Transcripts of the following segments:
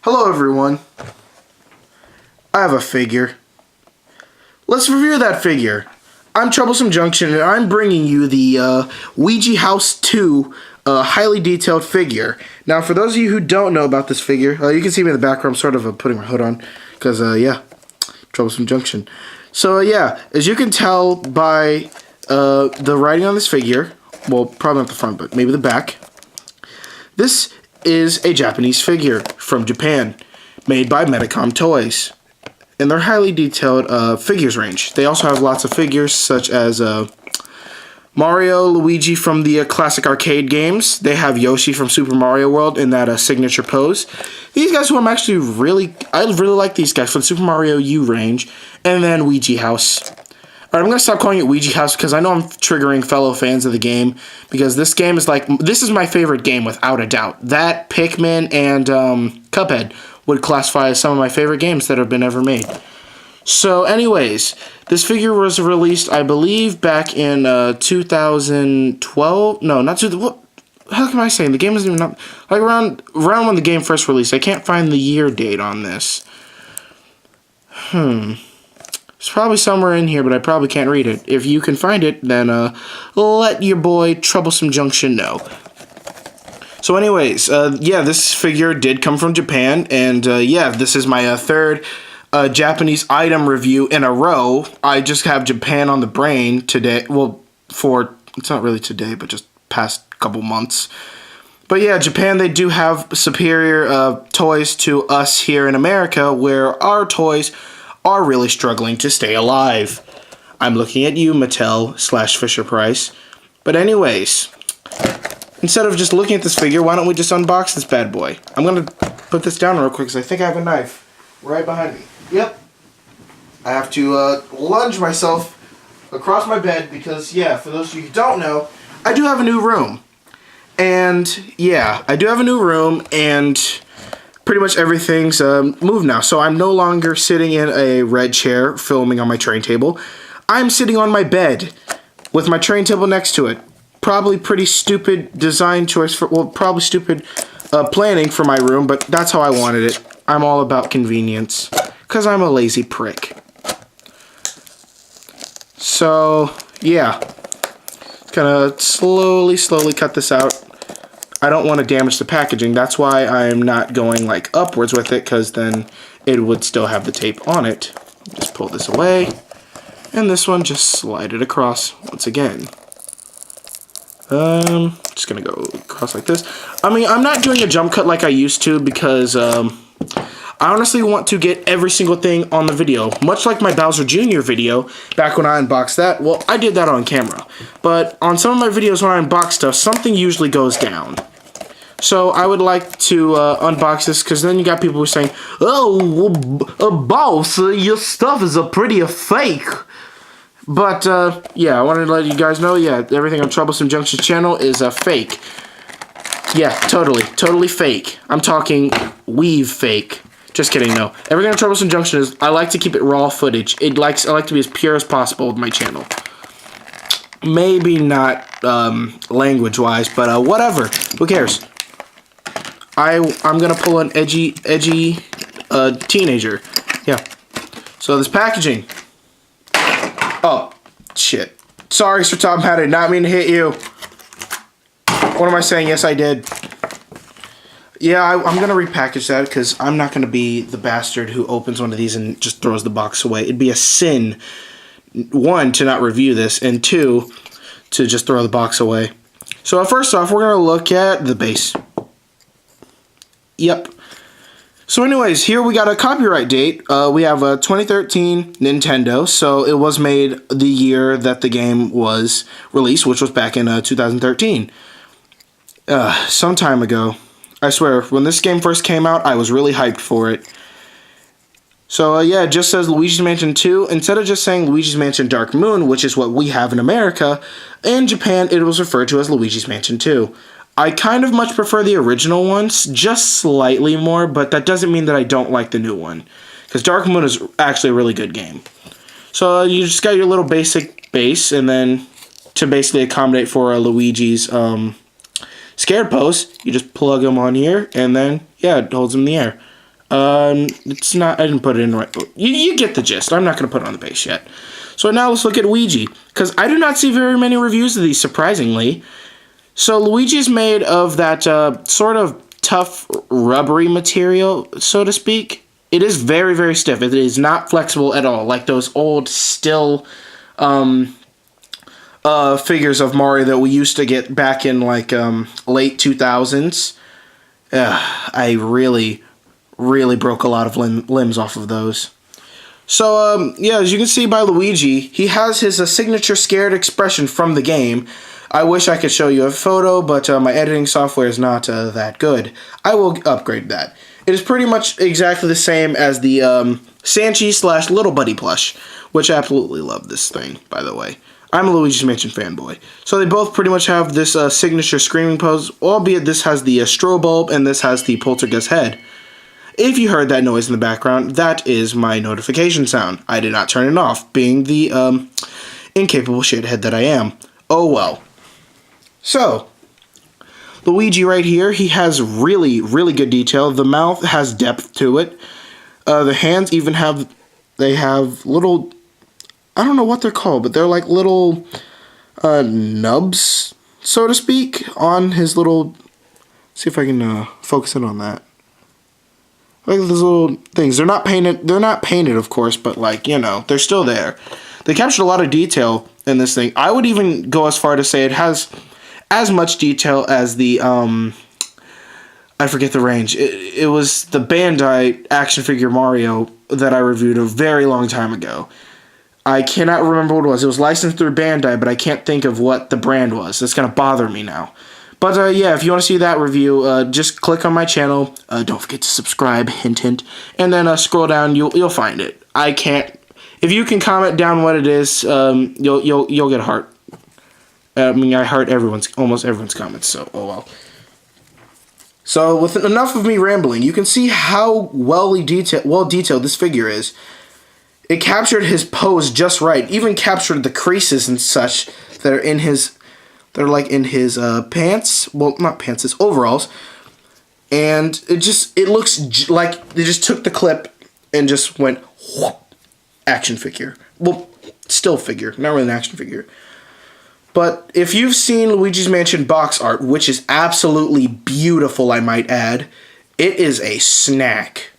Hello everyone. I have a figure. Let's review that figure. I'm Troublesome Junction and I'm bringing you the Ouija House 2 highly detailed figure. Now for those of you who don't know about this figure, you can see me in the background, sort of putting my hood on, because yeah, Troublesome Junction. So yeah, as you can tell by the writing on this figure, well probably not the front but maybe the back, this is a Japanese figure from Japan, made by Medicom Toys. And they're highly detailed figures range. They also have lots of figures such as Mario, Luigi from the classic arcade games. They have Yoshi from Super Mario World in that signature pose. These guys who I really like these guys from the Super Mario U range. And then Ouija House. Alright, I'm going to stop calling it Ouija House because I know I'm triggering fellow fans of the game. Because this game is this is my favorite game without a doubt. That, Pikmin, and Cuphead would classify as some of my favorite games that have been ever made. So anyways, this figure was released, I believe, back in 2012. No, not what? How can I say? The game isn't even up. Like around when the game first released. I can't find the year date on this. It's probably somewhere in here, but I probably can't read it. If you can find it, then let your boy Troublesome Junction know. So anyways, yeah, this figure did come from Japan, and yeah, this is my third Japanese item review in a row. I just have Japan on the brain today. Well, it's not really today, but just past couple months. But yeah, Japan, they do have superior toys to us here in America, where our toys are really struggling to stay alive. I'm looking at you, Mattel / Fisher-Price. But anyways, instead of just looking at this figure, why don't we just unbox this bad boy? I'm going to put this down real quick because I think I have a knife right behind me. Yep. I have to lunge myself across my bed because, yeah, for those of you who don't know, I do have a new room. And, yeah, I do have a new room, and pretty much everything's moved now. So I'm no longer sitting in a red chair filming on my train table. I'm sitting on my bed with my train table next to it. Probably pretty stupid design choice probably stupid planning for my room, but that's how I wanted it. I'm all about convenience, because I'm a lazy prick. So, yeah. Gonna slowly cut this out. I don't want to damage the packaging. That's why I'm not going upwards with it, because then it would still have the tape on it. Just pull this away. And this one, just slide it across once again. Just gonna go across like this. I mean, I'm not doing a jump cut like I used to because, I honestly want to get every single thing on the video. Much like my Bowser Jr. video, back when I unboxed that. Well, I did that on camera. But on some of my videos when I unbox stuff, something usually goes down. So I would like to unbox this, because then you got people who are saying, "Oh, boss, your stuff is pretty fake." But, yeah, I wanted to let you guys know, yeah, everything on Troublesome Junction's channel is fake. Yeah, totally fake. I'm talking weave fake. Just kidding, no. Everything on Troublesome Junction is, I like to keep it raw footage. I like to be as pure as possible with my channel. Maybe not language-wise, but whatever. Who cares? I'm gonna pull an edgy teenager. Yeah. So this packaging. Oh, shit. Sorry, Sir Tom, I did not mean to hit you. What am I saying? Yes, I did. Yeah, I'm going to repackage that because I'm not going to be the bastard who opens one of these and just throws the box away. It'd be a sin, 1, to not review this, and 2, to just throw the box away. So first off, we're going to look at the base. Yep. So anyways, here we got a copyright date. We have a 2013 Nintendo, so it was made the year that the game was released, which was back in 2013. Some time ago. I swear, when this game first came out, I was really hyped for it. So yeah, it just says Luigi's Mansion 2. Instead of just saying Luigi's Mansion Dark Moon, which is what we have in America, in Japan it was referred to as Luigi's Mansion 2. I kind of much prefer the original ones, just slightly more, but that doesn't mean that I don't like the new one. Because Dark Moon is actually a really good game. So you just got your little basic base, and then to basically accommodate for Luigi's scared pose, you just plug him on here, and then, yeah, it holds him in the air. It's not, I didn't put it in right. You get the gist. I'm not going to put it on the base yet. So now let's look at Luigi, because I do not see very many reviews of these, surprisingly. So Luigi is made of that sort of tough, rubbery material, so to speak. It is very, very stiff. It is not flexible at all, like those old, still figures of Mario that we used to get back in, like, late 2000s. I really broke a lot of limbs off of those. So, yeah, as you can see by Luigi, he has his signature scared expression from the game. I wish I could show you a photo, but my editing software is not that good. I will upgrade that. It is pretty much exactly the same as the Sanchi / Little Buddy plush, which I absolutely love this thing, by the way. I'm a Luigi's Mansion fanboy. So they both pretty much have this signature screaming pose, albeit this has the strobe bulb and this has the poltergeist head. If you heard that noise in the background, that is my notification sound. I did not turn it off, being the incapable shithead that I am. Oh well. So, Luigi right here, he has really good detail. The mouth has depth to it. The hands even have, they have little, I don't know what they're called, but they're like little nubs, so to speak, on his little, see if I can focus in on that. Like those little things. They're not painted, of course, but like, you know, they're still there. They captured a lot of detail in this thing. I would even go as far to say it has as much detail as the, I forget the range. It was the Bandai action figure Mario that I reviewed a very long time ago. I cannot remember what it was. It was licensed through Bandai, but I can't think of what the brand was. That's going to bother me now. But yeah, if you want to see that review, just click on my channel. Don't forget to subscribe, hint, hint. And then scroll down, you'll find it. I can't. If you can comment down what it is, you'll get a heart. I mean, I heart almost everyone's comments. So oh well. So with enough of me rambling, you can see how well detailed this figure is. It captured his pose just right. Even captured the creases and such that are in his. They're like in his pants. Well, not pants, his overalls. And it looks like they just took the clip and just went, whoop, action figure. Well, still figure, not really an action figure. But if you've seen Luigi's Mansion box art, which is absolutely beautiful, I might add, it is a snack.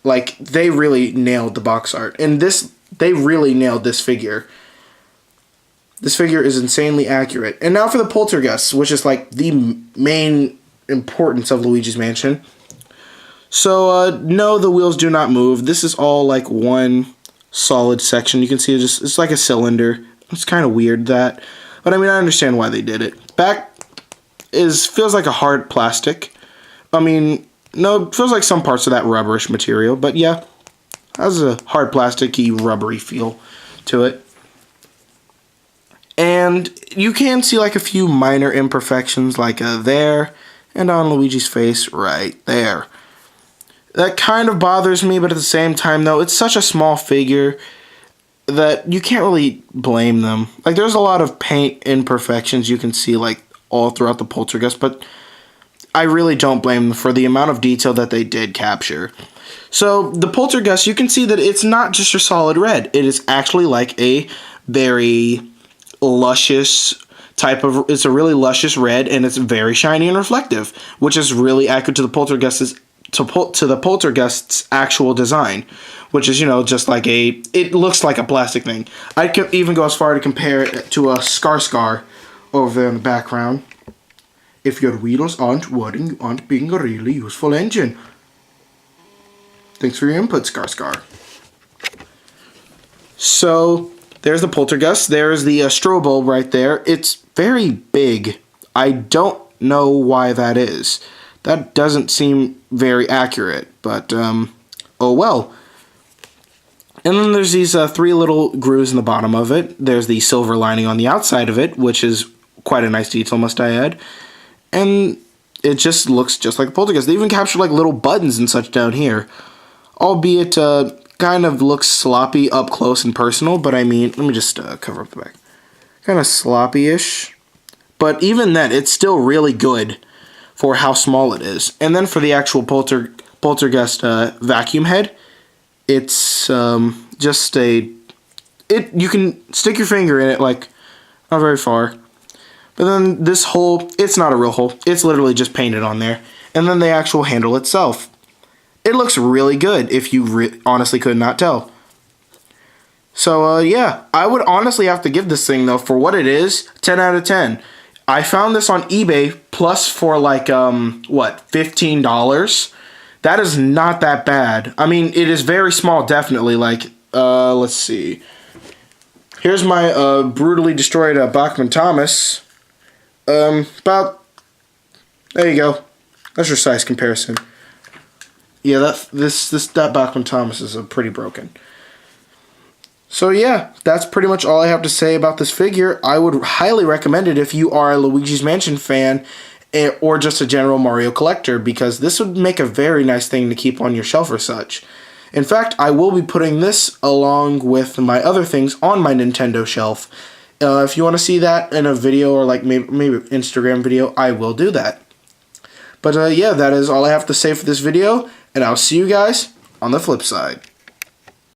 Like, they really nailed the box art. And they really nailed this figure. This figure is insanely accurate. And now for the poltergeist, which is like the main importance of Luigi's Mansion. So, no, the wheels do not move. This is all like one solid section. You can see it's like a cylinder. It's kind of weird that. But I mean, I understand why they did it. Back feels like a hard plastic. I mean, no, it feels like some parts of that rubberish material. But yeah, has a hard plasticky, rubbery feel to it. And you can see like a few minor imperfections like there and on Luigi's face right there. That kind of bothers me, but at the same time though, it's such a small figure that you can't really blame them. Like there's a lot of paint imperfections you can see like all throughout the poltergeist, but I really don't blame them for the amount of detail that they did capture. So the poltergeist, you can see that it's not just your solid red. It is actually like a very luscious it's a really luscious red, and it's very shiny and reflective, which is really accurate to the poltergeist's actual design, which is, you know, just like it looks like a plastic thing. I could even go as far to compare it to a Scar over there in the background. If your wheels aren't working, you aren't being a really useful engine. Thanks for your input, Scar. So there's the poltergeist. There's the strobe bulb right there. It's very big. I don't know why that is. That doesn't seem very accurate, but oh well. And then there's these 3 little grooves in the bottom of it. There's the silver lining on the outside of it, which is quite a nice detail, must I add. And it just looks just like a poltergeist. They even captured like little buttons and such down here. Albeit kind of looks sloppy up close and personal, but I mean, let me just cover up the back. Kind of sloppy-ish. But even then, it's still really good for how small it is. And then for the actual Poltergeist vacuum head. It's just you can stick your finger in it, like, not very far. But then this hole, it's not a real hole. It's literally just painted on there. And then the actual handle itself. It looks really good, if you honestly could not tell. So, yeah, I would honestly have to give this thing, though, for what it is, 10 out of 10. I found this on eBay, plus for, like, what, $15? That is not that bad. I mean, it is very small, definitely. Like, let's see. Here's my brutally destroyed Bachman Thomas. There you go. That's your size comparison. Yeah, that Bachman Thomas is pretty broken. So yeah, that's pretty much all I have to say about this figure. I would highly recommend it if you are a Luigi's Mansion fan or just a general Mario collector, because this would make a very nice thing to keep on your shelf or such. In fact, I will be putting this along with my other things on my Nintendo shelf. If you want to see that in a video or like maybe Instagram video, I will do that. But yeah, that is all I have to say for this video, and I'll see you guys on the flip side.